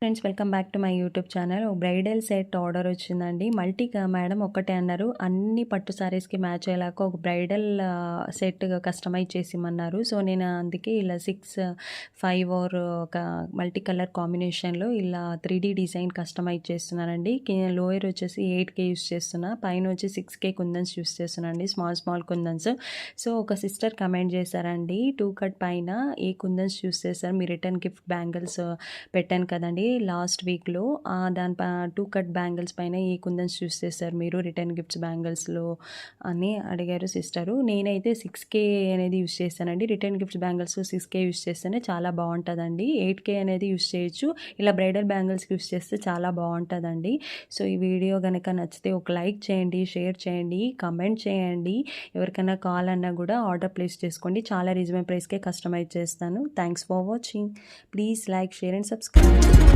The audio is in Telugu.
Friends welcome back to my YouTube channel. Bridal set order వచ్చిందండి. మల్టీగా మేడం ఒక్కటే అన్నారు, అన్ని పట్టు సారీస్కి మ్యాచ్ అయ్యేలాగా ఒక బ్రైడల్ సెట్ కస్టమైజ్ చేసిమన్నారు. సో నేను అందుకే ఇలా 6, 5 ఆర్ ఒక మల్టీ కలర్ కాంబినేషన్లో ఇలా 3D డిజైన్ కస్టమైజ్ చేస్తున్నానండి. లోయర్ వచ్చేసి 8K యూస్ చేస్తున్నా, పైన వచ్చి 6K కుందన్స్ యూస్ చేస్తున్నానండి, స్మాల్ కుందన్స్. సో ఒక సిస్టర్ కమెంట్ చేశారండి, 2 కట్ పైన ఏ కుందన్స్ యూస్ చేస్తారు, మీ రిటర్న్ గిఫ్ట్ బ్యాంగిల్స్ పెట్టాను కదండి లాస్ట్ వీక్లో, దాని 2 కట్ బ్యాంగిల్స్ పైన ఏ కుందన్స్ యూస్ చేస్తారు మీరు రిటర్న్ గిఫ్ట్స్ బ్యాంగిల్స్లో అని అడిగారు సిస్టరు. నేనైతే 6K అనేది యూస్ చేస్తానండి. Return gifts bangles 6K use చేస్తేనే చాలా బాగుంటుందండి. 8K అనేది యూస్ చేయొచ్చు, ఇలా బ్రైడల్ బ్యాంగిల్స్కి యూస్ చేస్తే చాలా బాగుంటుందండి. సో ఈ వీడియో కనుక నచ్చితే ఒక లైక్ చేయండి, షేర్ చేయండి, కమెంట్ చేయండి. ఎవరికైనా కావాలన్నా కూడా ఆర్డర్ ప్లేస్ చేసుకోండి, చాలా రీజనబుల్ ప్రైస్కే కస్టమైజ్ చేస్తాను. Thanks for watching. Please like, share and subscribe.